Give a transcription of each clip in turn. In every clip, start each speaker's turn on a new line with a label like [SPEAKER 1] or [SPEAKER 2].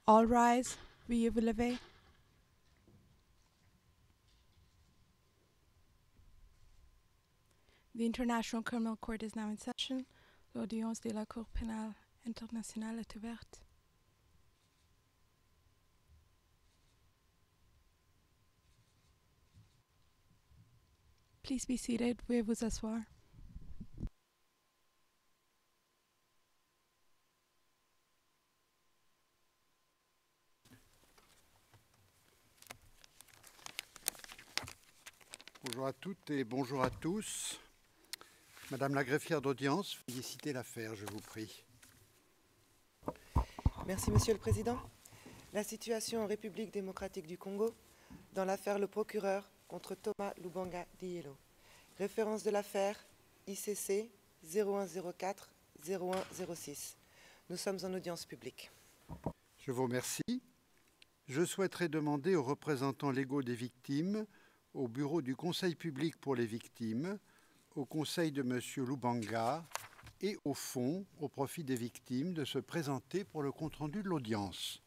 [SPEAKER 1] All rise. Veuillez vous lever. The International Criminal Court is now in session. L'audience de la Cour pénale internationale est ouverte. Please be seated. Veuillez vous asseoir.
[SPEAKER 2] Bonjour à toutes et bonjour à tous. Madame la greffière d'audience, veuillez citer l'affaire, je vous prie.
[SPEAKER 3] Merci, Monsieur le Président. La situation en République démocratique du Congo dans l'affaire Le Procureur contre Thomas Lubanga Diallo. Référence de l'affaire ICC 0104-0106. Nous sommes en audience publique.
[SPEAKER 2] Je vous remercie. Je souhaiterais demander aux représentants légaux des victimes, au bureau du Conseil public pour les victimes, au conseil de M. Lubanga et au fond, au profit des victimes, de se présenter pour le compte-rendu de l'audience.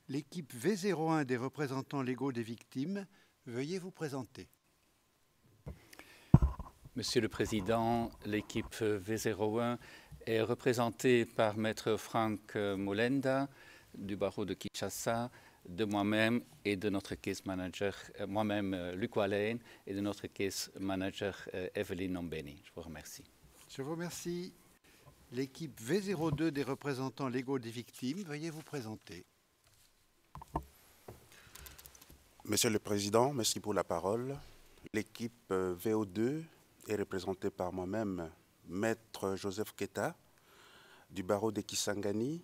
[SPEAKER 2] L'équipe V01 des représentants légaux des victimes, veuillez vous présenter.
[SPEAKER 4] Monsieur le Président, l'équipe V01 est représentée par Maître Frank Molenda du barreau de Kinshasa, de moi-même et de notre case manager, moi-même Luc Wallen, et de notre case manager Evelyne Nombeni. Je vous remercie.
[SPEAKER 2] Je vous remercie. L'équipe V02 des représentants légaux des victimes, veuillez vous présenter.
[SPEAKER 5] Monsieur le Président, merci pour la parole. L'équipe VO2 est représentée par moi-même, Maître Joseph Keta, du barreau de Kisangani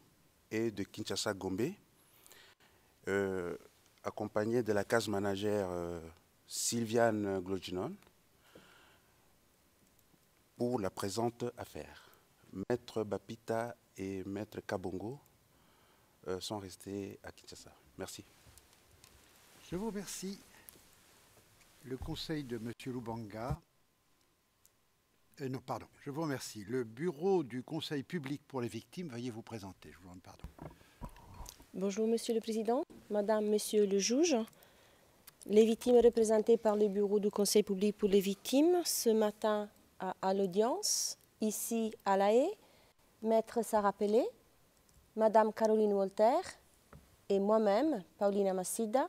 [SPEAKER 5] et de Kinshasa-Gombe, accompagné de la case manager Sylviane Glodjinon pour la présente affaire. Maître Bapita et Maître Kabongo sont restés à Kinshasa. Merci.
[SPEAKER 2] Je vous remercie. Le conseil de M. Lubanga. Non, pardon, je vous remercie. Le bureau du Conseil public pour les victimes, veuillez vous présenter. Je vous demande pardon.
[SPEAKER 6] Bonjour, Monsieur le Président, Madame, Monsieur le juge. Les victimes représentées par le bureau du Conseil public pour les victimes ce matin à l'audience, ici à La Haye, Maître Sarah Pelé, Madame Caroline Walter et moi-même, Paulina Massida,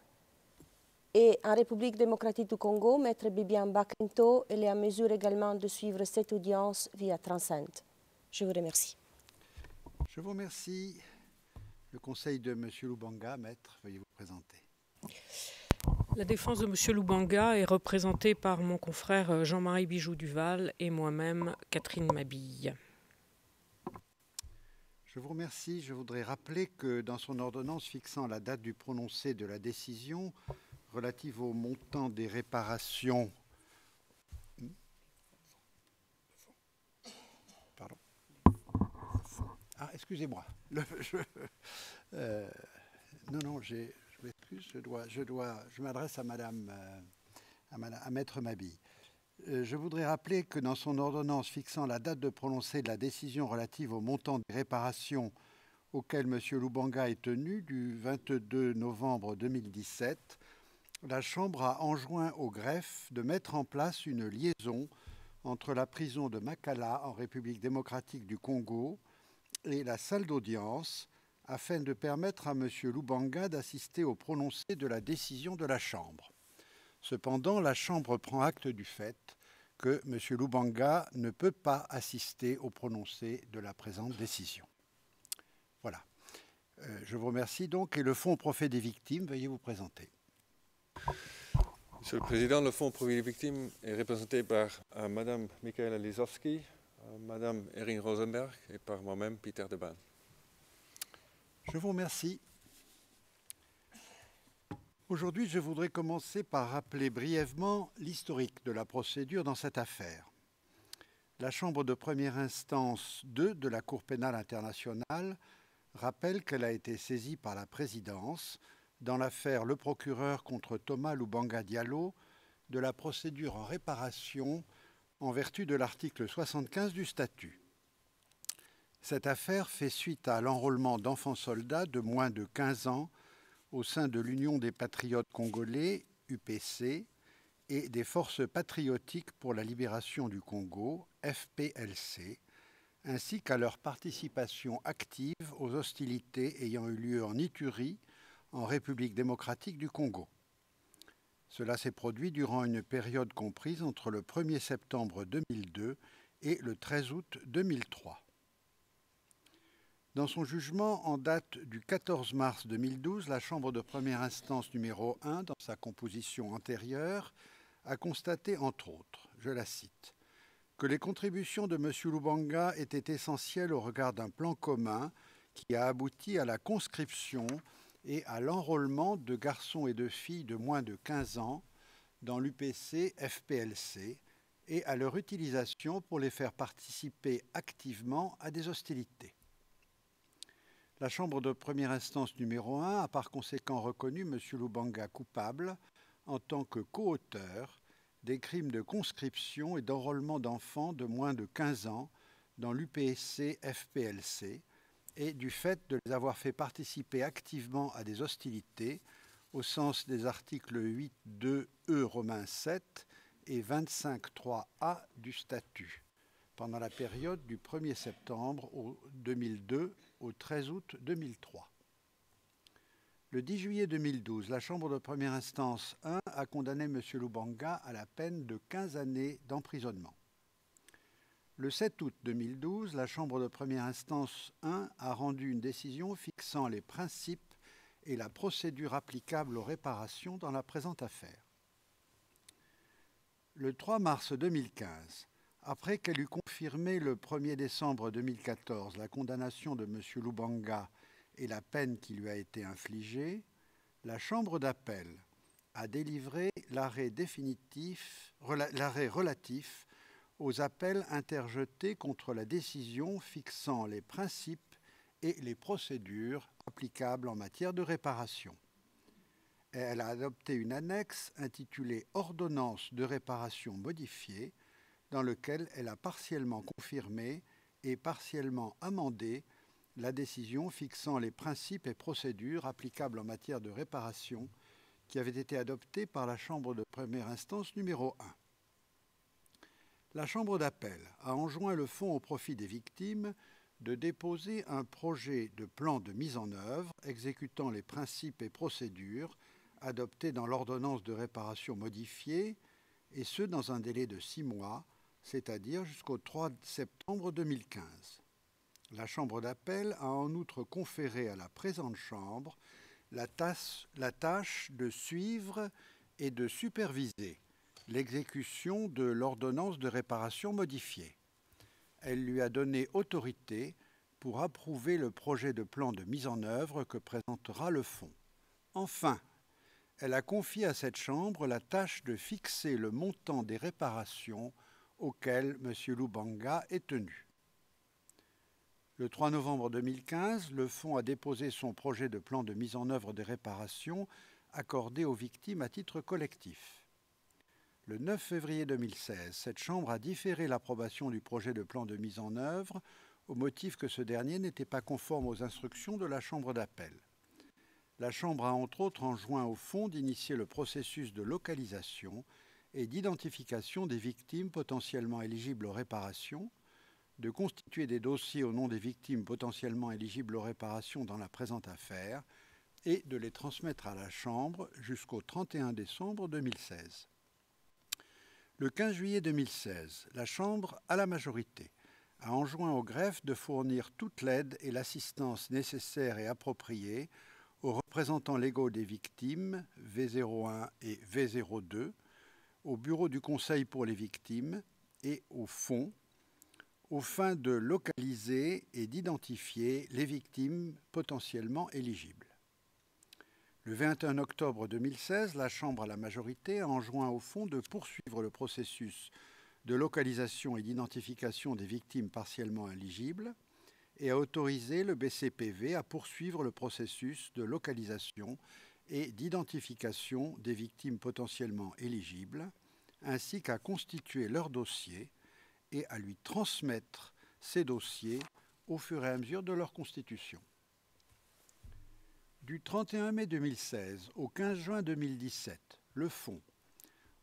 [SPEAKER 6] et en République démocratique du Congo, Maître Bibian Bakento, elle est en mesure également de suivre cette audience via Transcend. Je vous remercie.
[SPEAKER 2] Je vous remercie. Le conseil de M. Lubanga, Maître, veuillez vous présenter.
[SPEAKER 7] La défense de M. Lubanga est représentée par mon confrère Jean-Marie Bijoux-Duval et moi-même, Catherine Mabille.
[SPEAKER 2] Je vous remercie. Je voudrais rappeler que dans son ordonnance fixant la date du prononcé de la décision relative au montant des réparations... Pardon. Ah, excusez-moi. Non, je m'excuse, je m'adresse à Madame, à Maître Mabille. Je voudrais rappeler que dans son ordonnance fixant la date de prononcé de la décision relative au montant des réparations auquel M. Lubanga est tenu du 22 novembre 2017, la Chambre a enjoint au greffe de mettre en place une liaison entre la prison de Makala en République démocratique du Congo et la salle d'audience afin de permettre à M. Lubanga d'assister au prononcé de la décision de la Chambre. Cependant, la Chambre prend acte du fait que M. Lubanga ne peut pas assister au prononcé de la présente décision. Voilà. Je vous remercie donc. Et le Fonds au profit des victimes, veuillez vous présenter.
[SPEAKER 8] Monsieur le Président, le Fonds au profit des victimes est représenté par Madame Michaela Lisowski, Madame Erin Rosenberg et par moi-même, Peter Deban.
[SPEAKER 2] Je vous remercie. Aujourd'hui, je voudrais commencer par rappeler brièvement l'historique de la procédure dans cette affaire. La Chambre de première instance 2 de la Cour pénale internationale rappelle qu'elle a été saisie par la présidence dans l'affaire Le Procureur contre Thomas Lubanga Diallo de la procédure en réparation en vertu de l'article 75 du statut. Cette affaire fait suite à l'enrôlement d'enfants soldats de moins de 15 ans au sein de l'Union des patriotes congolais, UPC, et des Forces patriotiques pour la libération du Congo, FPLC, ainsi qu'à leur participation active aux hostilités ayant eu lieu en Ituri, en République démocratique du Congo. Cela s'est produit durant une période comprise entre le 1er septembre 2002 et le 13 août 2003. Dans son jugement en date du 14 mars 2012, la Chambre de première instance numéro 1, dans sa composition antérieure, a constaté, entre autres, je la cite, que les contributions de M. Lubanga étaient essentielles au regard d'un plan commun qui a abouti à la conscription et à l'enrôlement de garçons et de filles de moins de 15 ans dans l'UPC FPLC et à leur utilisation pour les faire participer activement à des hostilités. La Chambre de première instance numéro 1 a par conséquent reconnu M. Lubanga coupable en tant que co-auteur des crimes de conscription et d'enrôlement d'enfants de moins de 15 ans dans l'UPC-FPLC et du fait de les avoir fait participer activement à des hostilités au sens des articles 8.2e Romains 7 et 25.3a du statut pendant la période du 1er septembre 2002 au 13 août 2003. Le 10 juillet 2012, la Chambre de première instance 1 a condamné M. Lubanga à la peine de 15 années d'emprisonnement. Le 7 août 2012, la Chambre de première instance 1 a rendu une décision fixant les principes et la procédure applicable aux réparations dans la présente affaire. Le 3 mars 2015, après qu'elle eut confirmé le 1er décembre 2014 la condamnation de M. Lubanga et la peine qui lui a été infligée, la Chambre d'appel a délivré l'arrêt relatif aux appels interjetés contre la décision fixant les principes et les procédures applicables en matière de réparation. Elle a adopté une annexe intitulée « Ordonnance de réparation modifiée » dans lequel elle a partiellement confirmé et partiellement amendé la décision fixant les principes et procédures applicables en matière de réparation qui avait été adoptée par la Chambre de première instance numéro 1. La Chambre d'appel a enjoint le Fonds au profit des victimes de déposer un projet de plan de mise en œuvre exécutant les principes et procédures adoptés dans l'ordonnance de réparation modifiée, et ce dans un délai de 6 mois, c'est-à-dire jusqu'au 3 septembre 2015. La Chambre d'appel a en outre conféré à la présente Chambre la tâche de suivre et de superviser l'exécution de l'ordonnance de réparation modifiée. Elle lui a donné autorité pour approuver le projet de plan de mise en œuvre que présentera le Fonds. Enfin, elle a confié à cette Chambre la tâche de fixer le montant des réparations auxquelles M. Lubanga est tenu. Le 3 novembre 2015, le Fonds a déposé son projet de plan de mise en œuvre des réparations accordées aux victimes à titre collectif. Le 9 février 2016, cette Chambre a différé l'approbation du projet de plan de mise en œuvre au motif que ce dernier n'était pas conforme aux instructions de la Chambre d'appel. La Chambre a entre autres enjoint au Fonds d'initier le processus de localisation et d'identification des victimes potentiellement éligibles aux réparations, de constituer des dossiers au nom des victimes potentiellement éligibles aux réparations dans la présente affaire et de les transmettre à la Chambre jusqu'au 31 décembre 2016. Le 15 juillet 2016, la Chambre, à la majorité, a enjoint au greffe de fournir toute l'aide et l'assistance nécessaires et appropriées aux représentants légaux des victimes, V01 et V02, au Bureau du Conseil pour les victimes et au Fonds, aux fins de localiser et d'identifier les victimes potentiellement éligibles. Le 21 octobre 2016, la Chambre à la majorité a enjoint au Fonds de poursuivre le processus de localisation et d'identification des victimes partiellement éligibles et a autorisé le BCPV à poursuivre le processus de localisation et d'identification des victimes potentiellement éligibles, ainsi qu'à constituer leur dossier et à lui transmettre ces dossiers au fur et à mesure de leur constitution. Du 31 mai 2016 au 15 juin 2017, le Fonds,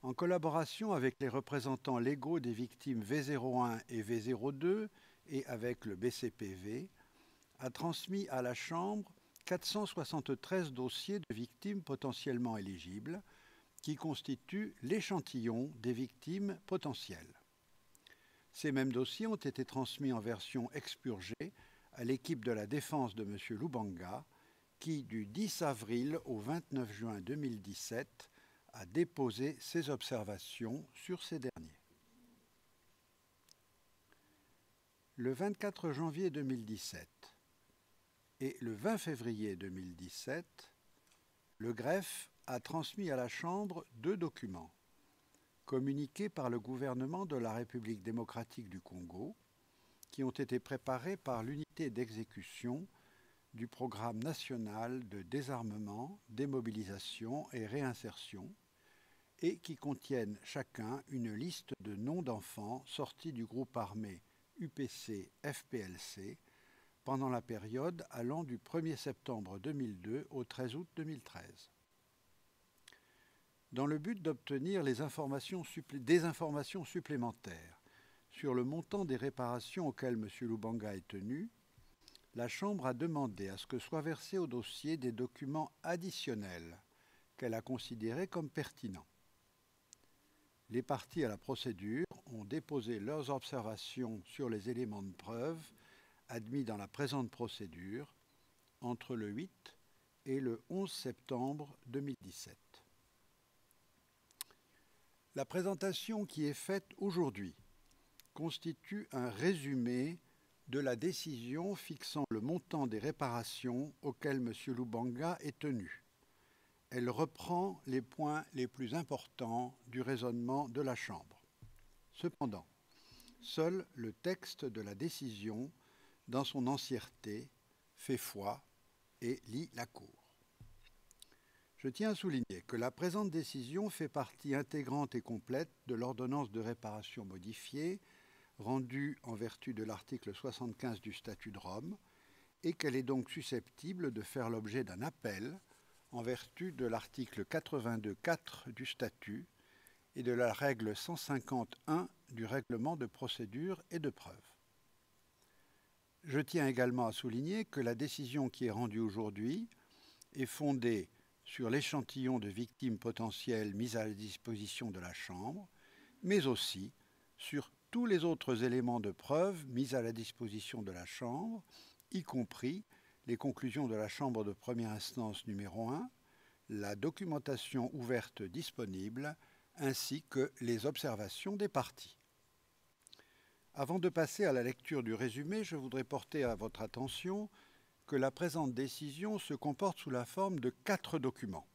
[SPEAKER 2] en collaboration avec les représentants légaux des victimes V01 et V02 et avec le BCPV, a transmis à la Chambre 473 dossiers de victimes potentiellement éligibles qui constituent l'échantillon des victimes potentielles. Ces mêmes dossiers ont été transmis en version expurgée à l'équipe de la défense de M. Lubanga qui, du 10 avril au 29 juin 2017, a déposé ses observations sur ces derniers. Le 24 janvier 2017 et le 20 février 2017, le greffe a transmis à la Chambre 2 documents communiqués par le gouvernement de la République démocratique du Congo qui ont été préparés par l'unité d'exécution du Programme national de désarmement, démobilisation et réinsertion et qui contiennent chacun une liste de noms d'enfants sortis du groupe armé UPC-FPLC pendant la période allant du 1er septembre 2002 au 13 août 2013. Dans le but d'obtenir des informations supplémentaires sur le montant des réparations auxquelles M. Lubanga est tenu, la Chambre a demandé à ce que soient versés au dossier des documents additionnels qu'elle a considérés comme pertinents. Les parties à la procédure ont déposé leurs observations sur les éléments de preuve admis dans la présente procédure entre le 8 et le 11 septembre 2017. La présentation qui est faite aujourd'hui constitue un résumé de la décision fixant le montant des réparations auxquelles M. Lubanga est tenu. Elle reprend les points les plus importants du raisonnement de la Chambre. Cependant, seul le texte de la décision, dans son entièreté, fait foi et lit la Cour. Je tiens à souligner que la présente décision fait partie intégrante et complète de l'ordonnance de réparation modifiée rendue en vertu de l'article 75 du statut de Rome et qu'elle est donc susceptible de faire l'objet d'un appel en vertu de l'article 82.4 du statut et de la règle 150.1 du règlement de procédure et de preuve. Je tiens également à souligner que la décision qui est rendue aujourd'hui est fondée sur l'échantillon de victimes potentielles mises à la disposition de la Chambre, mais aussi sur tous les autres éléments de preuve mis à la disposition de la Chambre, y compris les conclusions de la Chambre de première instance numéro 1, la documentation ouverte disponible, ainsi que les observations des parties. Avant de passer à la lecture du résumé, je voudrais porter à votre attention que la présente décision se comporte sous la forme de 4 documents.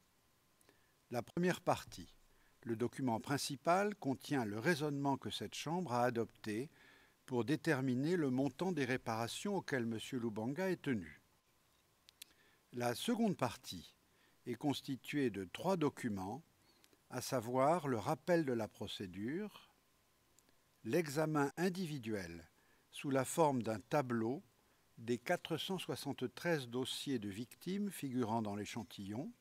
[SPEAKER 2] La première partie, le document principal, contient le raisonnement que cette Chambre a adopté pour déterminer le montant des réparations auxquelles M. Lubanga est tenu. La seconde partie est constituée de 3 documents, à savoir le rappel de la procédure, l'examen individuel sous la forme d'un tableau des 473 dossiers de victimes figurant dans l'échantillon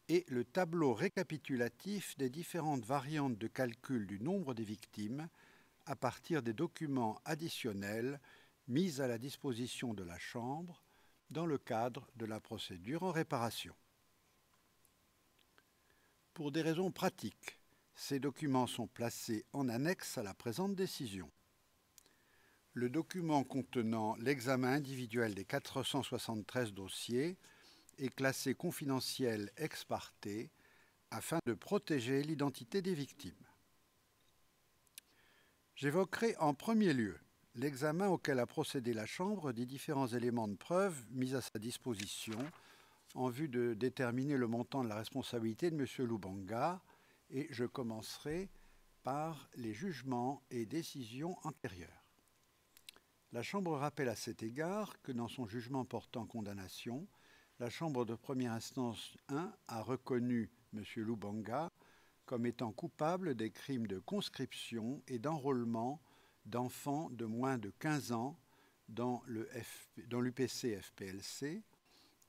[SPEAKER 2] et le tableau récapitulatif des différentes variantes de calcul du nombre des victimes à partir des documents additionnels mis à la disposition de la Chambre dans le cadre de la procédure en réparation. Pour des raisons pratiques, ces documents sont placés en annexe à la présente décision. Le document contenant l'examen individuel des 473 dossiers est classé confidentiel ex parte afin de protéger l'identité des victimes. J'évoquerai en premier lieu l'examen auquel a procédé la Chambre des différents éléments de preuve mis à sa disposition en vue de déterminer le montant de la responsabilité de M. Lubanga, et je commencerai par les jugements et décisions antérieures. La Chambre rappelle à cet égard que dans son jugement portant condamnation, la Chambre de première instance 1 a reconnu M. Lubanga comme étant coupable des crimes de conscription et d'enrôlement d'enfants de moins de 15 ans dans l'UPC-FPLC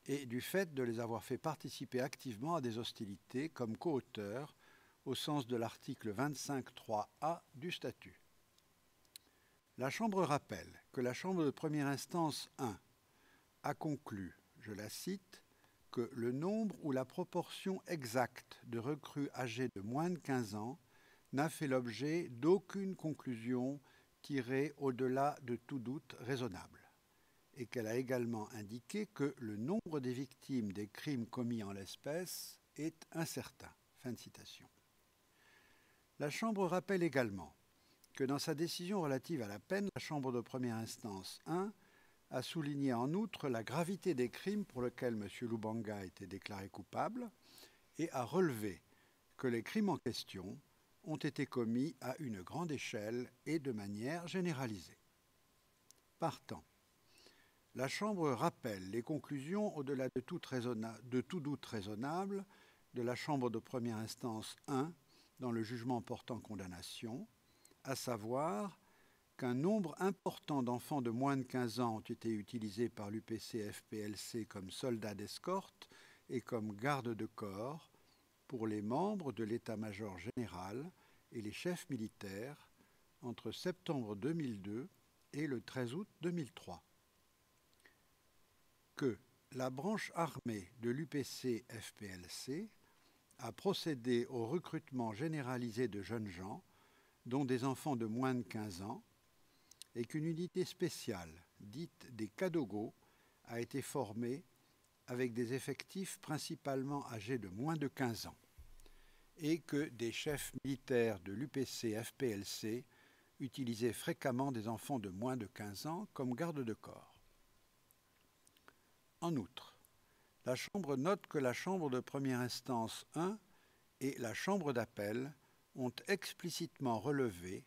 [SPEAKER 2] et du fait de les avoir fait participer activement à des hostilités comme co-auteurs au sens de l'article 25.3a du statut. La Chambre rappelle que la Chambre de première instance 1 a conclu, je la cite, que le nombre ou la proportion exacte de recrues âgées de moins de 15 ans n'a fait l'objet d'aucune conclusion tirée au-delà de tout doute raisonnable, et qu'elle a également indiqué que le nombre des victimes des crimes commis en l'espèce est incertain. Fin de citation. La Chambre rappelle également que dans sa décision relative à la peine, la Chambre de première instance 1 a souligné en outre la gravité des crimes pour lesquels M. Lubanga a été déclaré coupable et a relevé que les crimes en question ont été commis à une grande échelle et de manière généralisée. Partant, la Chambre rappelle les conclusions au-delà de tout doute raisonnable de la Chambre de première instance 1 dans le jugement portant condamnation, à savoir qu'un nombre important d'enfants de moins de 15 ans ont été utilisés par l'UPC-FPLC comme soldats d'escorte et comme gardes de corps pour les membres de l'état-major général et les chefs militaires entre septembre 2002 et le 13 août 2003. Que la branche armée de l'UPC-FPLC a procédé au recrutement généralisé de jeunes gens, dont des enfants de moins de 15 ans, et qu'une unité spéciale, dite des Kadogo, a été formée avec des effectifs principalement âgés de moins de 15 ans, et que des chefs militaires de l'UPC-FPLC utilisaient fréquemment des enfants de moins de 15 ans comme gardes de corps. En outre, la Chambre note que la Chambre de première instance 1 et la Chambre d'appel ont explicitement relevé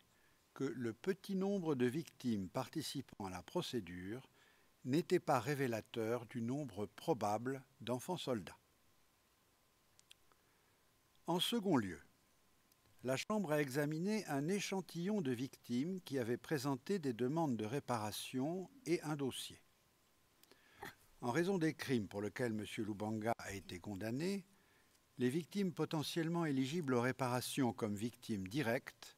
[SPEAKER 2] que le petit nombre de victimes participant à la procédure n'était pas révélateur du nombre probable d'enfants soldats. En second lieu, la Chambre a examiné un échantillon de victimes qui avaient présenté des demandes de réparation et un dossier. En raison des crimes pour lesquels M. Lubanga a été condamné, les victimes potentiellement éligibles aux réparations comme victimes directes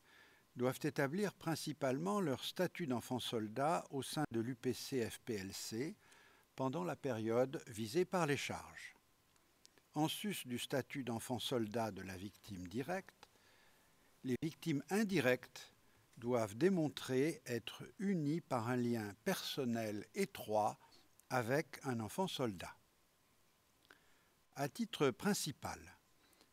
[SPEAKER 2] doivent établir principalement leur statut d'enfant soldat au sein de l'UPC-FPLC pendant la période visée par les charges. En sus du statut d'enfant soldat de la victime directe, les victimes indirectes doivent démontrer être unies par un lien personnel étroit avec un enfant soldat. À titre principal,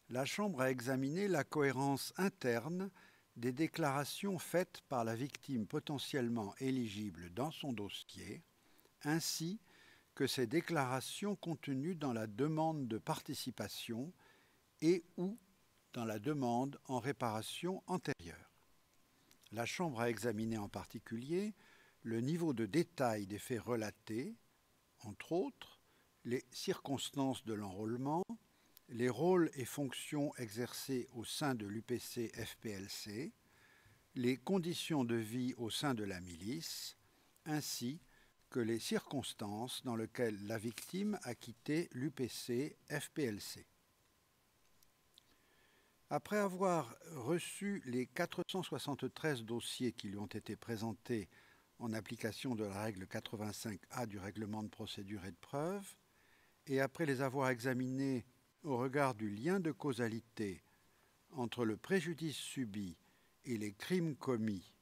[SPEAKER 2] la Chambre a examiné la cohérence interne des déclarations faites par la victime potentiellement éligible dans son dossier, ainsi que ces déclarations contenues dans la demande de participation et ou dans la demande en réparation antérieure. La Chambre a examiné en particulier le niveau de détail des faits relatés, entre autres, les circonstances de l'enrôlement, les rôles et fonctions exercés au sein de l'UPC-FPLC, les conditions de vie au sein de la milice, ainsi que les circonstances dans lesquelles la victime a quitté l'UPC-FPLC. Après avoir reçu les 473 dossiers qui lui ont été présentés en application de la règle 85A du règlement de procédure et de preuve, et après les avoir examinés au regard du lien de causalité entre le préjudice subi et les crimes commis,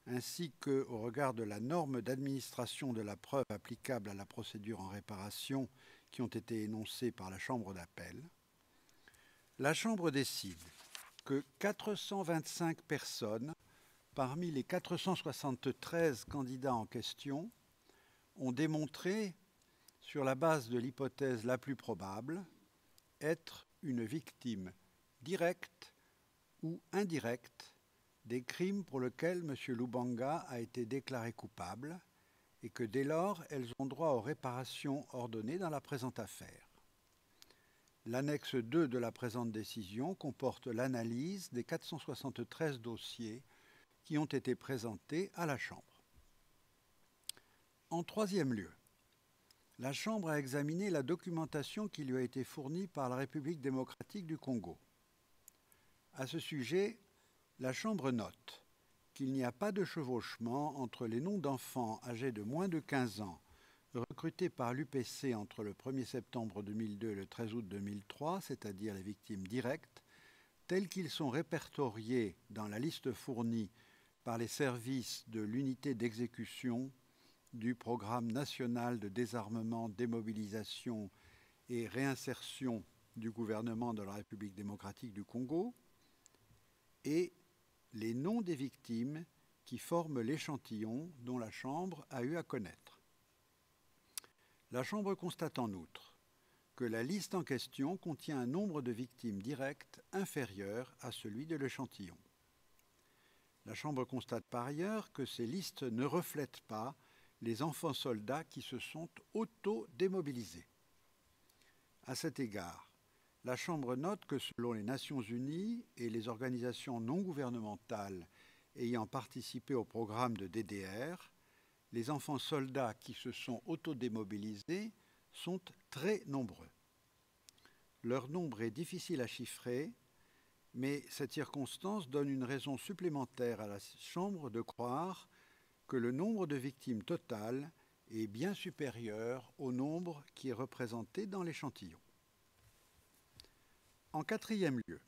[SPEAKER 2] ainsi qu'au regard de la norme d'administration de la preuve applicable à la procédure en réparation qui ont été énoncées par la Chambre d'appel, la Chambre décide que 425 personnes, parmi les 473 candidats en question, ont démontré, sur la base de l'hypothèse la plus probable, être une victime directe ou indirecte des crimes pour lesquels M. Lubanga a été déclaré coupable et que dès lors, elles ont droit aux réparations ordonnées dans la présente affaire. L'annexe 2 de la présente décision comporte l'analyse des 473 dossiers qui ont été présentés à la Chambre. En troisième lieu, la Chambre a examiné la documentation qui lui a été fournie par la République démocratique du Congo. À ce sujet, la Chambre note qu'il n'y a pas de chevauchement entre les noms d'enfants âgés de moins de 15 ans recrutés par l'UPC entre le 1er septembre 2002 et le 13 août 2003, c'est-à-dire les victimes directes, tels qu'ils sont répertoriés dans la liste fournie par les services de l'unité d'exécution du Programme national de désarmement, démobilisation et réinsertion du gouvernement de la République démocratique du Congo, et les noms des victimes qui forment l'échantillon dont la Chambre a eu à connaître. La Chambre constate en outre que la liste en question contient un nombre de victimes directes inférieur à celui de l'échantillon. La Chambre constate par ailleurs que ces listes ne reflètent pas les enfants soldats qui se sont auto-démobilisés. À cet égard, la Chambre note que selon les Nations Unies et les organisations non gouvernementales ayant participé au programme de DDR, les enfants soldats qui se sont autodémobilisés sont très nombreux. Leur nombre est difficile à chiffrer, mais cette circonstance donne une raison supplémentaire à la Chambre de croire que le nombre de victimes totales est bien supérieur au nombre qui est représenté dans l'échantillon. En quatrième lieu,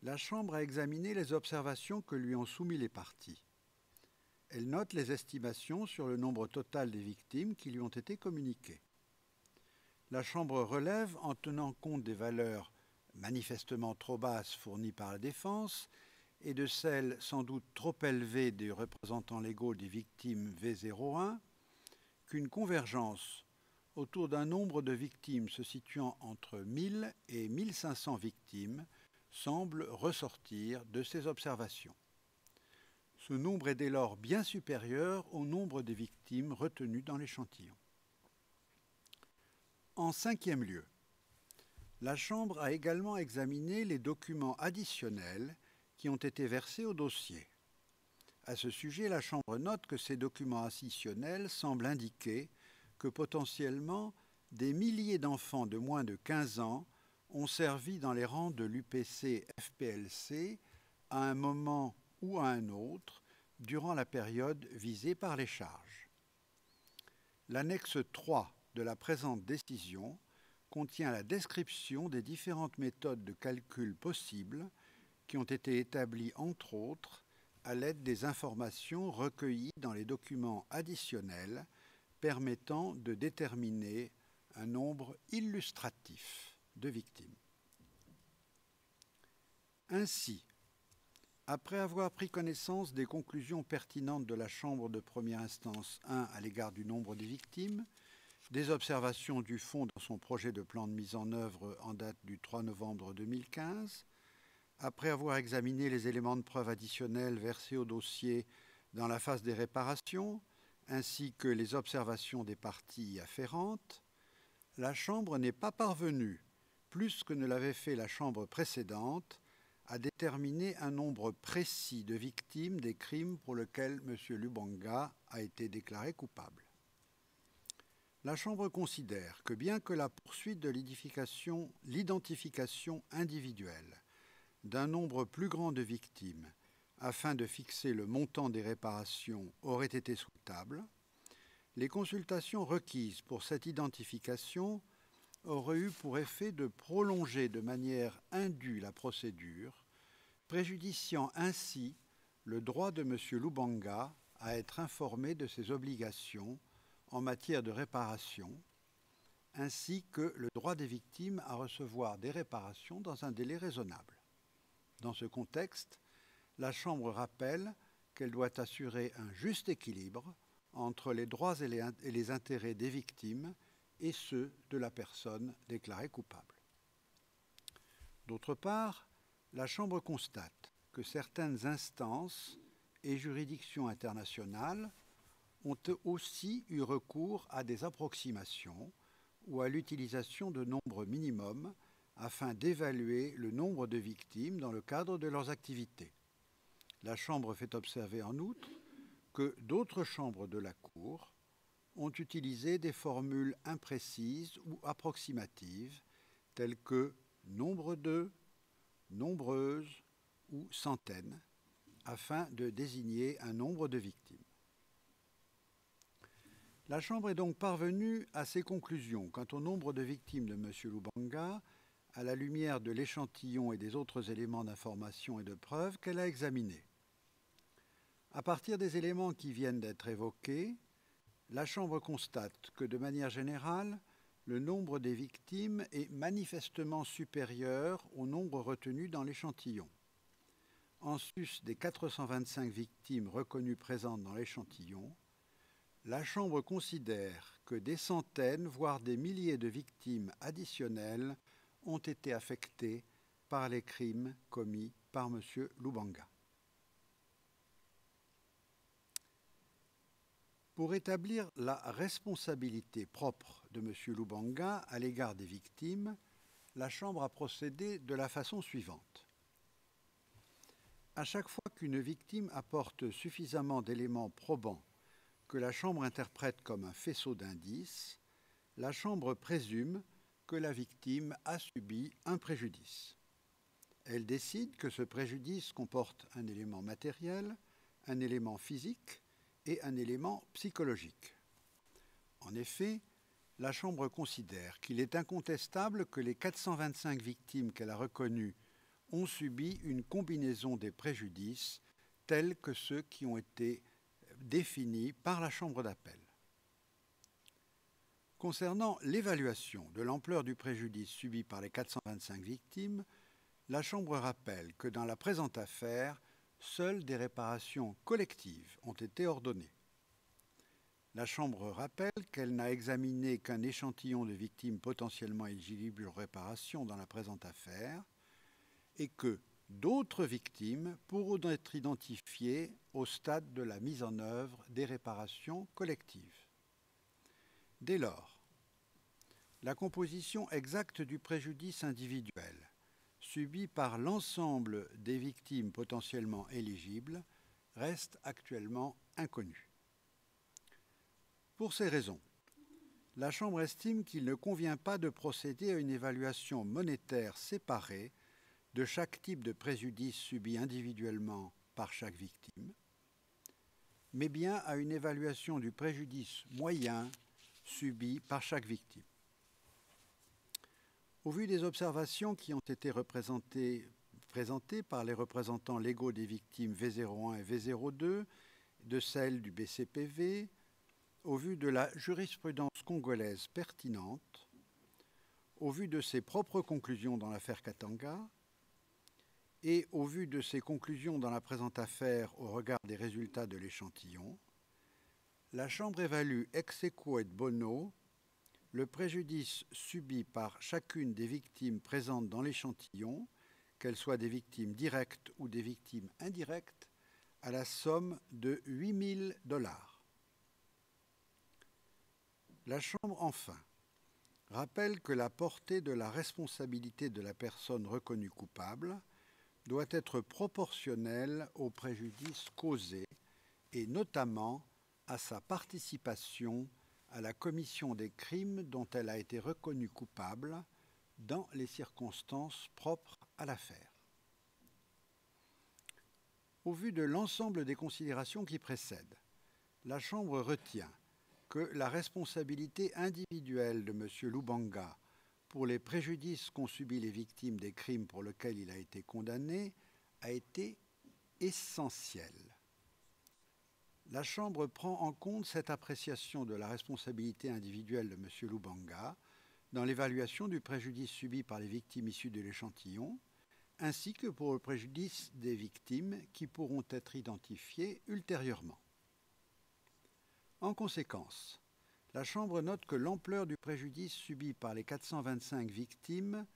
[SPEAKER 2] la Chambre a examiné les observations que lui ont soumises les parties. Elle note les estimations sur le nombre total des victimes qui lui ont été communiquées. La Chambre relève, en tenant compte des valeurs manifestement trop basses fournies par la défense et de celles sans doute trop élevées des représentants légaux des victimes V01, qu'une convergence autour d'un nombre de victimes se situant entre 1000 et 1500 victimes semble ressortir de ces observations. Ce nombre est dès lors bien supérieur au nombre de victimes retenues dans l'échantillon. En cinquième lieu, la Chambre a également examiné les documents additionnels qui ont été versés au dossier. À ce sujet, la Chambre note que ces documents additionnels semblent indiquer que potentiellement des milliers d'enfants de moins de 15 ans ont servi dans les rangs de l'UPC-FPLC à un moment ou à un autre durant la période visée par les charges. L'annexe 3 de la présente décision contient la description des différentes méthodes de calcul possibles qui ont été établies entre autres à l'aide des informations recueillies dans les documents additionnels permettant de déterminer un nombre illustratif de victimes. Ainsi, après avoir pris connaissance des conclusions pertinentes de la Chambre de première instance 1 à l'égard du nombre des victimes, des observations du Fonds dans son projet de plan de mise en œuvre en date du 3 novembre 2015, après avoir examiné les éléments de preuve additionnels versés au dossier dans la phase des réparations, ainsi que les observations des parties afférentes, la Chambre n'est pas parvenue, plus que ne l'avait fait la Chambre précédente, à déterminer un nombre précis de victimes des crimes pour lesquels M. Lubanga a été déclaré coupable. La Chambre considère que bien que la poursuite de l'identification individuelle d'un nombre plus grand de victimes afin de fixer le montant des réparations aurait été souhaitable, les consultations requises pour cette identification auraient eu pour effet de prolonger de manière indue la procédure, préjudiciant ainsi le droit de M. Lubanga à être informé de ses obligations en matière de réparation, ainsi que le droit des victimes à recevoir des réparations dans un délai raisonnable. Dans ce contexte, la Chambre rappelle qu'elle doit assurer un juste équilibre entre les droits et les intérêts des victimes et ceux de la personne déclarée coupable. D'autre part, la Chambre constate que certaines instances et juridictions internationales ont aussi eu recours à des approximations ou à l'utilisation de nombres minimums afin d'évaluer le nombre de victimes dans le cadre de leurs activités. La Chambre fait observer en outre que d'autres chambres de la Cour ont utilisé des formules imprécises ou approximatives telles que nombre de, nombreuse ou centaines, afin de désigner un nombre de victimes. La Chambre est donc parvenue à ses conclusions quant au nombre de victimes de M. Lubanga, à la lumière de l'échantillon et des autres éléments d'information et de preuve qu'elle a examinés. À partir des éléments qui viennent d'être évoqués, la Chambre constate que, de manière générale, le nombre des victimes est manifestement supérieur au nombre retenu dans l'échantillon. En sus des 425 victimes reconnues présentes dans l'échantillon, la Chambre considère que des centaines, voire des milliers de victimes additionnelles ont été affectées par les crimes commis par M. Lubanga. Pour établir la responsabilité propre de M. Lubanga à l'égard des victimes, la Chambre a procédé de la façon suivante. À chaque fois qu'une victime apporte suffisamment d'éléments probants que la Chambre interprète comme un faisceau d'indices, la Chambre présume que la victime a subi un préjudice. Elle décide que ce préjudice comporte un élément matériel, un élément physique et un élément psychologique. En effet, la Chambre considère qu'il est incontestable que les 425 victimes qu'elle a reconnues ont subi une combinaison des préjudices tels que ceux qui ont été définis par la Chambre d'appel. Concernant l'évaluation de l'ampleur du préjudice subi par les 425 victimes, la Chambre rappelle que dans la présente affaire, seules des réparations collectives ont été ordonnées. La Chambre rappelle qu'elle n'a examiné qu'un échantillon de victimes potentiellement éligibles aux réparations dans la présente affaire et que d'autres victimes pourront être identifiées au stade de la mise en œuvre des réparations collectives. Dès lors, la composition exacte du préjudice individuel subi par l'ensemble des victimes potentiellement éligibles reste actuellement inconnue. Pour ces raisons, la Chambre estime qu'il ne convient pas de procéder à une évaluation monétaire séparée de chaque type de préjudice subi individuellement par chaque victime, mais bien à une évaluation du préjudice moyen subi par chaque victime. Au vu des observations qui ont été présentées par les représentants légaux des victimes V01 et V02, de celles du BCPV, au vu de la jurisprudence congolaise pertinente, au vu de ses propres conclusions dans l'affaire Katanga, et au vu de ses conclusions dans la présente affaire au regard des résultats de l'échantillon, la Chambre évalue ex aequo et bono le préjudice subi par chacune des victimes présentes dans l'échantillon, qu'elles soient des victimes directes ou des victimes indirectes, à la somme de $8 000. La Chambre, enfin, rappelle que la portée de la responsabilité de la personne reconnue coupable doit être proportionnelle au préjudice causé et notamment à sa participation à la commission des crimes dont elle a été reconnue coupable dans les circonstances propres à l'affaire. Au vu de l'ensemble des considérations qui précèdent, la Chambre retient que la responsabilité individuelle de M. Lubanga pour les préjudices qu'ont subis les victimes des crimes pour lesquels il a été condamné a été essentielle. La Chambre prend en compte cette appréciation de la responsabilité individuelle de M. Lubanga dans l'évaluation du préjudice subi par les victimes issues de l'échantillon, ainsi que pour le préjudice des victimes qui pourront être identifiées ultérieurement. En conséquence, la Chambre note que l'ampleur du préjudice subi par les 425 victimes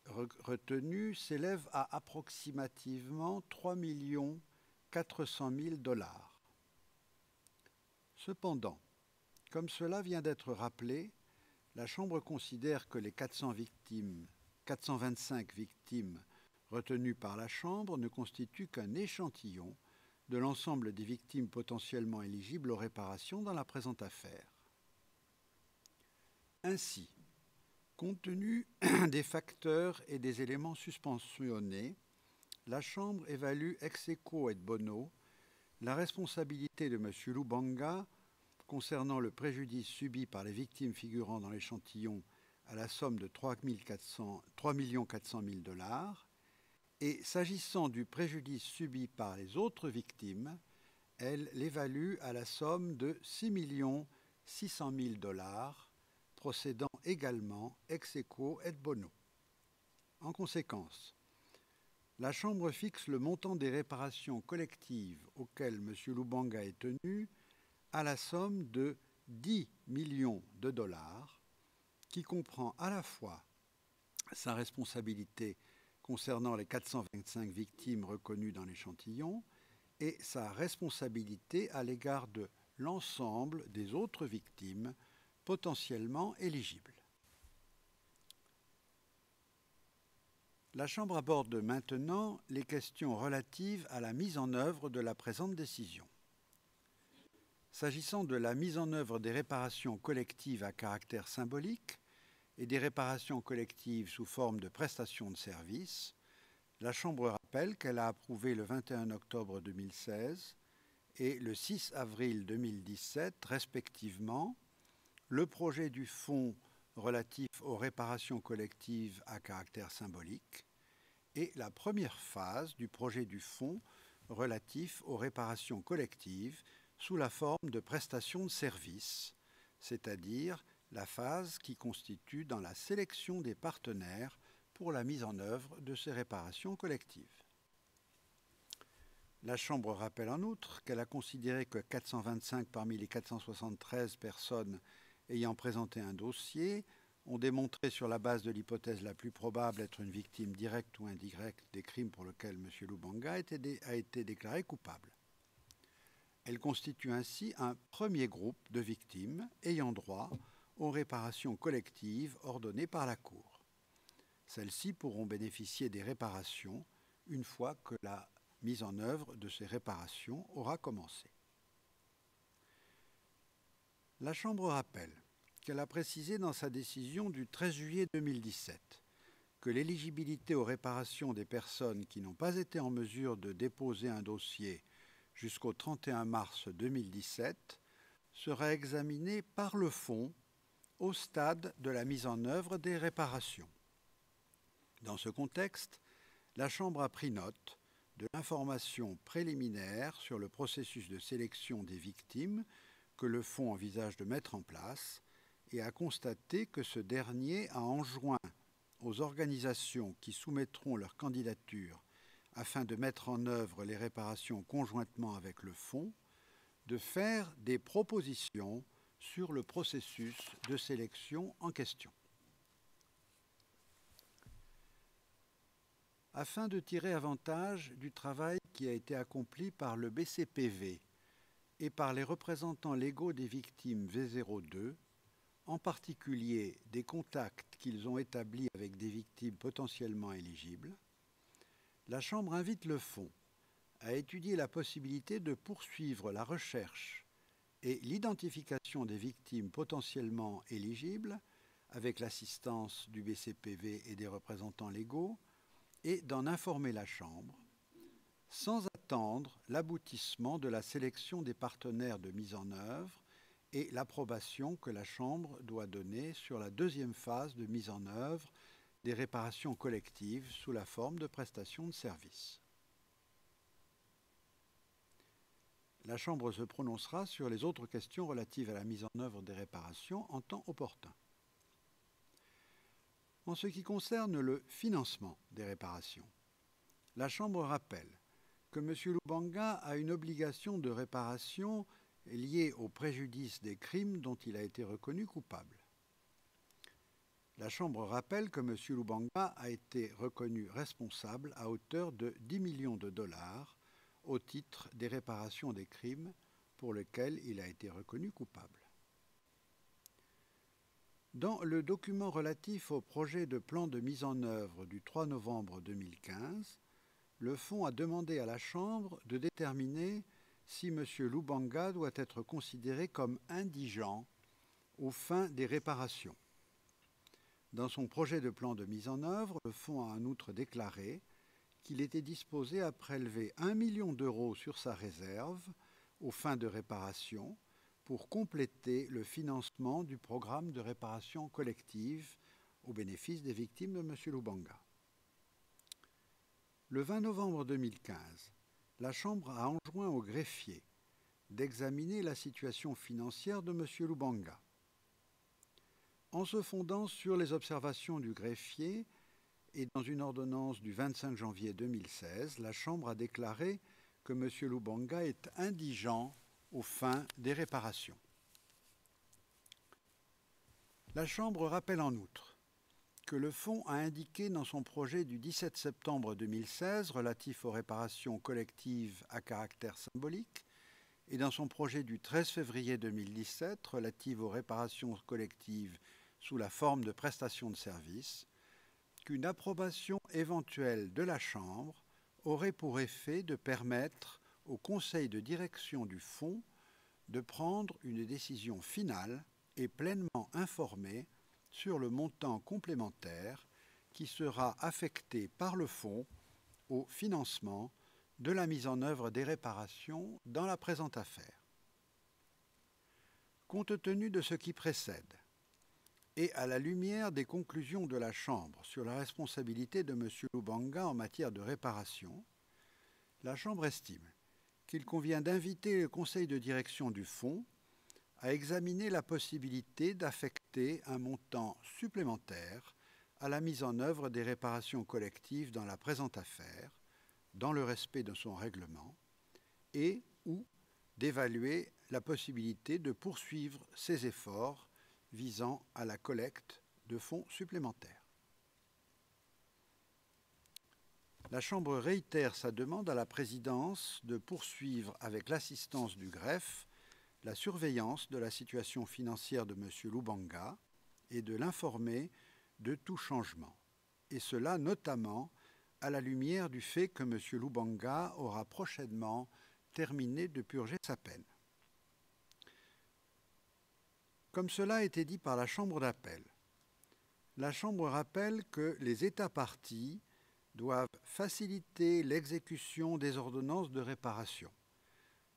[SPEAKER 2] retenues s'élève à approximativement $3 400 000. Cependant, comme cela vient d'être rappelé, la Chambre considère que les 425 victimes retenues par la Chambre ne constituent qu'un échantillon de l'ensemble des victimes potentiellement éligibles aux réparations dans la présente affaire. Ainsi, compte tenu des facteurs et des éléments suspensionnés, la Chambre évalue ex aequo et bono la responsabilité de M. Lubanga concernant le préjudice subi par les victimes figurant dans l'échantillon à la somme de 3,4 $, et s'agissant du préjudice subi par les autres victimes, elle l'évalue à la somme de 6,6 millions $, procédant également ex aequo et bono. En conséquence, la Chambre fixe le montant des réparations collectives auxquelles M. Lubanga est tenu à la somme de 10 millions $, qui comprend à la fois sa responsabilité concernant les 425 victimes reconnues dans l'échantillon et sa responsabilité à l'égard de l'ensemble des autres victimes potentiellement éligibles. La Chambre aborde maintenant les questions relatives à la mise en œuvre de la présente décision. S'agissant de la mise en œuvre des réparations collectives à caractère symbolique et des réparations collectives sous forme de prestations de services, la Chambre rappelle qu'elle a approuvé le 21 octobre 2016 et le 6 avril 2017, respectivement, le projet du fonds relatif aux réparations collectives à caractère symbolique et la première phase du projet du fonds relatif aux réparations collectives sous la forme de prestations de services, c'est-à-dire la phase qui constitue dans la sélection des partenaires pour la mise en œuvre de ces réparations collectives. La Chambre rappelle en outre qu'elle a considéré que 425 parmi les 473 personnes ayant présenté un dossier ont démontré sur la base de l'hypothèse la plus probable être une victime directe ou indirecte des crimes pour lesquels M. Lubanga a été déclaré coupable. Elle constitue ainsi un premier groupe de victimes ayant droit aux réparations collectives ordonnées par la Cour. Celles-ci pourront bénéficier des réparations une fois que la mise en œuvre de ces réparations aura commencé. La Chambre rappelle qu'elle a précisé dans sa décision du 13 juillet 2017 que l'éligibilité aux réparations des personnes qui n'ont pas été en mesure de déposer un dossier jusqu'au 31 mars 2017 sera examinée par le Fonds au stade de la mise en œuvre des réparations. Dans ce contexte, la Chambre a pris note de l'information préliminaire sur le processus de sélection des victimes que le Fonds envisage de mettre en place et a constaté que ce dernier a enjoint aux organisations qui soumettront leur candidature afin de mettre en œuvre les réparations conjointement avec le Fonds, de faire des propositions sur le processus de sélection en question. Afin de tirer avantage du travail qui a été accompli par le BCPV et par les représentants légaux des victimes V02, en particulier des contacts qu'ils ont établis avec des victimes potentiellement éligibles, la Chambre invite le Fonds à étudier la possibilité de poursuivre la recherche et l'identification des victimes potentiellement éligibles avec l'assistance du BCPV et des représentants légaux et d'en informer la Chambre sans attendre l'aboutissement de la sélection des partenaires de mise en œuvre et l'approbation que la Chambre doit donner sur la deuxième phase de mise en œuvre des réparations collectives sous la forme de prestations de services. La Chambre se prononcera sur les autres questions relatives à la mise en œuvre des réparations en temps opportun. En ce qui concerne le financement des réparations, la Chambre rappelle que M. Lubanga a une obligation de réparation liée au préjudice des crimes dont il a été reconnu coupable. La Chambre rappelle que M. Lubanga a été reconnu responsable à hauteur de 10 millions de dollars au titre des réparations des crimes pour lesquels il a été reconnu coupable. Dans le document relatif au projet de plan de mise en œuvre du 3 novembre 2015, le Fonds a demandé à la Chambre de déterminer si M. Lubanga doit être considéré comme indigent aux fins des réparations. Dans son projet de plan de mise en œuvre, le Fonds a en outre déclaré qu'il était disposé à prélever 1 million d'euros sur sa réserve aux fins de réparation pour compléter le financement du programme de réparation collective au bénéfice des victimes de M. Lubanga. Le 20 novembre 2015, la Chambre a enjoint au greffier d'examiner la situation financière de M. Lubanga. En se fondant sur les observations du greffier et dans une ordonnance du 25 janvier 2016, la Chambre a déclaré que M. Lubanga est indigent aux fins des réparations. La Chambre rappelle en outre que le Fonds a indiqué dans son projet du 17 septembre 2016 relatif aux réparations collectives à caractère symbolique et dans son projet du 13 février 2017 relatif aux réparations collectives sous la forme de prestations de services, qu'une approbation éventuelle de la Chambre aurait pour effet de permettre au Conseil de direction du Fonds de prendre une décision finale et pleinement informée sur le montant complémentaire qui sera affecté par le Fonds au financement de la mise en œuvre des réparations dans la présente affaire. Compte tenu de ce qui précède, et à la lumière des conclusions de la Chambre sur la responsabilité de M. Lubanga en matière de réparation, la Chambre estime qu'il convient d'inviter le Conseil de direction du Fonds à examiner la possibilité d'affecter un montant supplémentaire à la mise en œuvre des réparations collectives dans la présente affaire, dans le respect de son règlement, et ou d'évaluer la possibilité de poursuivre ses efforts visant à la collecte de fonds supplémentaires. La Chambre réitère sa demande à la présidence de poursuivre avec l'assistance du greffe la surveillance de la situation financière de M. Lubanga et de l'informer de tout changement, et cela notamment à la lumière du fait que M. Lubanga aura prochainement terminé de purger sa peine. Comme cela a été dit par la Chambre d'appel, la Chambre rappelle que les États parties doivent faciliter l'exécution des ordonnances de réparation,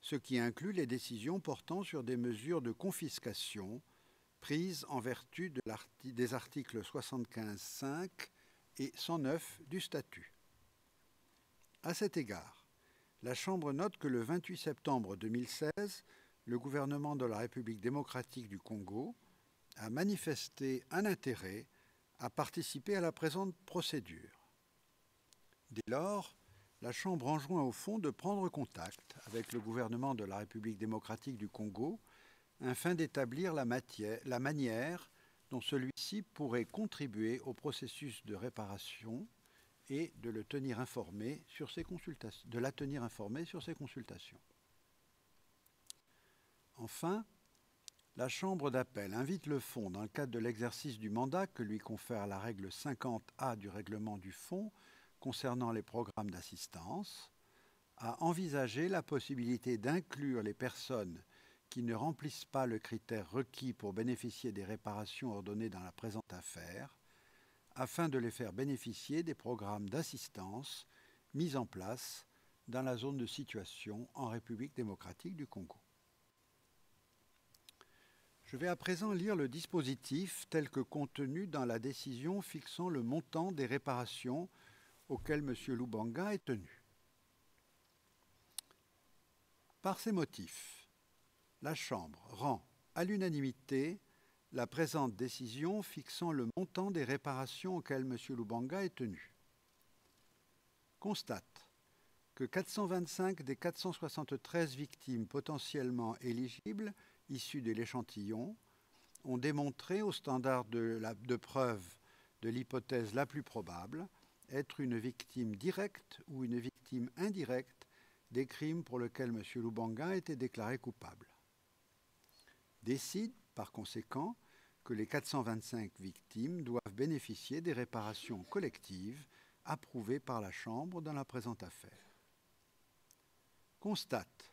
[SPEAKER 2] ce qui inclut les décisions portant sur des mesures de confiscation prises en vertu des articles 75.5 et 109 du statut. À cet égard, la Chambre note que le 28 septembre 2016, le gouvernement de la République démocratique du Congo a manifesté un intérêt à participer à la présente procédure. Dès lors, la Chambre enjoint au Fonds de prendre contact avec le gouvernement de la République démocratique du Congo afin d'établir la manière dont celui-ci pourrait contribuer au processus de réparation et de la tenir informé sur ses consultations. Enfin, la Chambre d'appel invite le Fonds, dans le cadre de l'exercice du mandat que lui confère la règle 50A du règlement du Fonds concernant les programmes d'assistance, à envisager la possibilité d'inclure les personnes qui ne remplissent pas le critère requis pour bénéficier des réparations ordonnées dans la présente affaire, afin de les faire bénéficier des programmes d'assistance mis en place dans la zone de situation en République démocratique du Congo. Je vais à présent lire le dispositif tel que contenu dans la décision fixant le montant des réparations auxquelles M. Lubanga est tenu. Par ces motifs, la Chambre rend à l'unanimité la présente décision fixant le montant des réparations auxquelles M. Lubanga est tenu. Constate que 425 des 473 victimes potentiellement éligibles issues de l'échantillon ont démontré au standard de preuve de l'hypothèse la plus probable être une victime directe ou une victime indirecte des crimes pour lesquels M. Lubanga a été déclaré coupable. Décide, par conséquent, que les 425 victimes doivent bénéficier des réparations collectives approuvés par la Chambre dans la présente affaire. Constate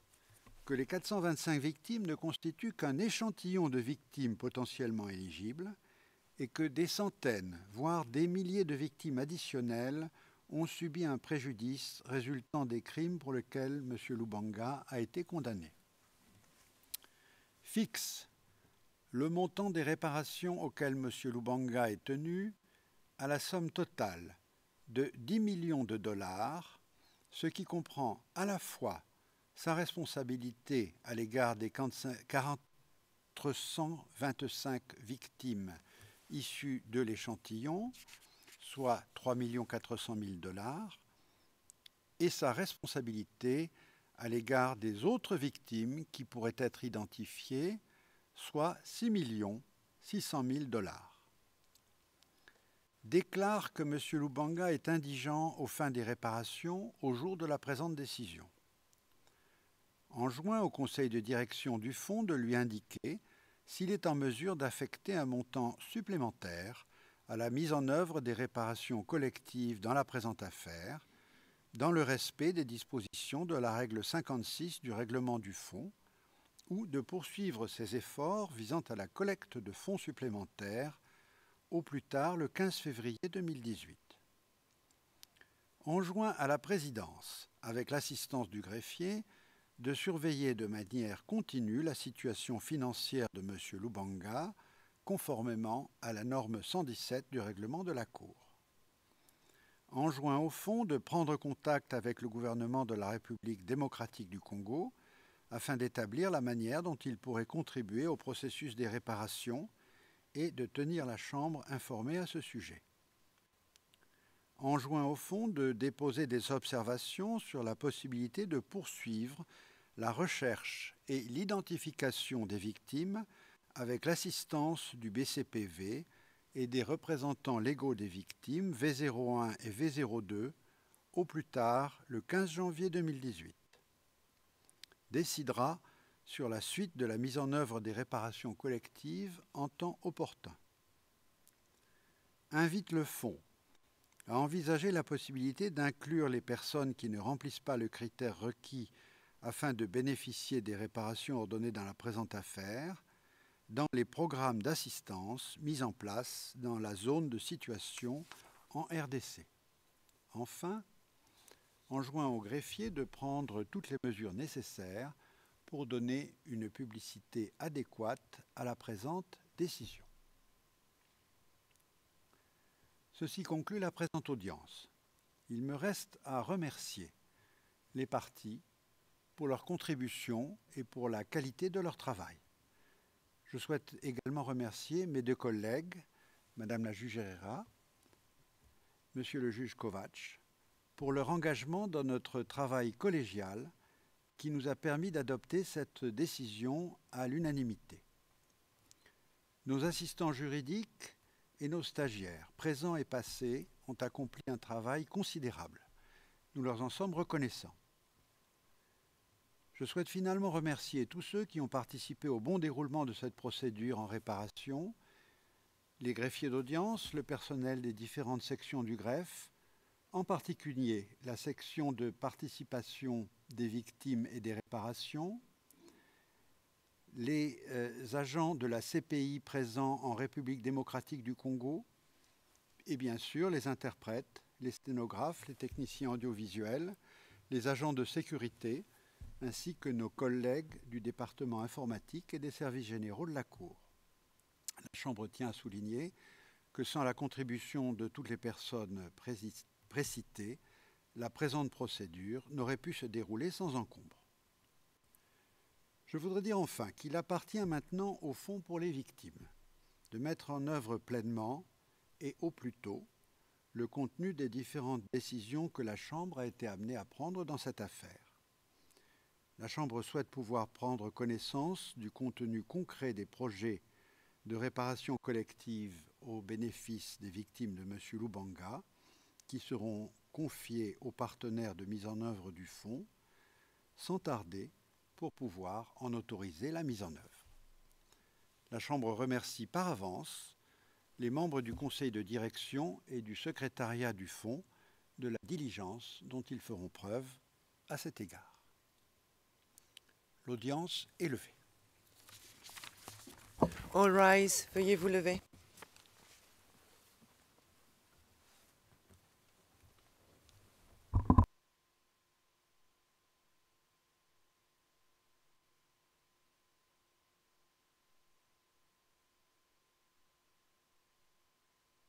[SPEAKER 2] que les 425 victimes ne constituent qu'un échantillon de victimes potentiellement éligibles et que des centaines, voire des milliers de victimes additionnelles ont subi un préjudice résultant des crimes pour lesquels M. Lubanga a été condamné. Fixe le montant des réparations auxquelles M. Lubanga est tenu à la somme totale de 10 millions de dollars, ce qui comprend à la fois sa responsabilité à l'égard des 425 victimes issues de l'échantillon, soit 3 400 000 dollars, et sa responsabilité à l'égard des autres victimes qui pourraient être identifiées, soit 6 600 000 dollars. Déclare que M. Lubanga est indigent aux fins des réparations au jour de la présente décision. Enjoint au conseil de direction du fonds de lui indiquer s'il est en mesure d'affecter un montant supplémentaire à la mise en œuvre des réparations collectives dans la présente affaire, dans le respect des dispositions de la règle 56 du règlement du fonds, ou de poursuivre ses efforts visant à la collecte de fonds supplémentaires au plus tard le 15 février 2018. Enjoint à la présidence, avec l'assistance du greffier, de surveiller de manière continue la situation financière de M. Lubanga, conformément à la norme 117 du règlement de la Cour. Enjoint au fond de prendre contact avec le gouvernement de la République démocratique du Congo afin d'établir la manière dont il pourrait contribuer au processus des réparations et de tenir la Chambre informée à ce sujet. Enjoint au fond de déposer des observations sur la possibilité de poursuivre la recherche et l'identification des victimes avec l'assistance du BCPV et des représentants légaux des victimes V01 et V02 au plus tard le 15 janvier 2018. Décidera sur la suite de la mise en œuvre des réparations collectives en temps opportun. Invite le fonds à envisager la possibilité d'inclure les personnes qui ne remplissent pas le critère requis afin de bénéficier des réparations ordonnées dans la présente affaire dans les programmes d'assistance mis en place dans la zone de situation en RDC. Enfin, enjoint au greffier de prendre toutes les mesures nécessaires pour donner une publicité adéquate à la présente décision. Ceci conclut la présente audience. Il me reste à remercier les parties pour leur contribution et pour la qualité de leur travail. Je souhaite également remercier mes deux collègues, Madame la juge Herrera, Monsieur le juge Kovacs, pour leur engagement dans notre travail collégial qui nous a permis d'adopter cette décision à l'unanimité. Nos assistants juridiques et nos stagiaires, présents et passés, ont accompli un travail considérable. Nous leur en sommes reconnaissants. Je souhaite finalement remercier tous ceux qui ont participé au bon déroulement de cette procédure en réparation, les greffiers d'audience, le personnel des différentes sections du greffe, en particulier la section de participation des victimes et des réparations, les agents de la CPI présents en République démocratique du Congo et bien sûr les interprètes, les sténographes, les techniciens audiovisuels, les agents de sécurité, ainsi que nos collègues du département informatique et des services généraux de la Cour. La Chambre tient à souligner que sans la contribution de toutes les personnes précitées, la présente procédure n'aurait pu se dérouler sans encombre. Je voudrais dire enfin qu'il appartient maintenant au Fonds pour les victimes de mettre en œuvre pleinement et au plus tôt le contenu des différentes décisions que la Chambre a été amenée à prendre dans cette affaire. La Chambre souhaite pouvoir prendre connaissance du contenu concret des projets de réparation collective au bénéfice des victimes de M. Lubanga, qui seront confiés aux partenaires de mise en œuvre du fonds, sans tarder pour pouvoir en autoriser la mise en œuvre. La Chambre remercie par avance les membres du conseil de direction et du secrétariat du fonds de la diligence dont ils feront preuve à cet égard. L'audience est levée.
[SPEAKER 3] All rise, veuillez vous lever.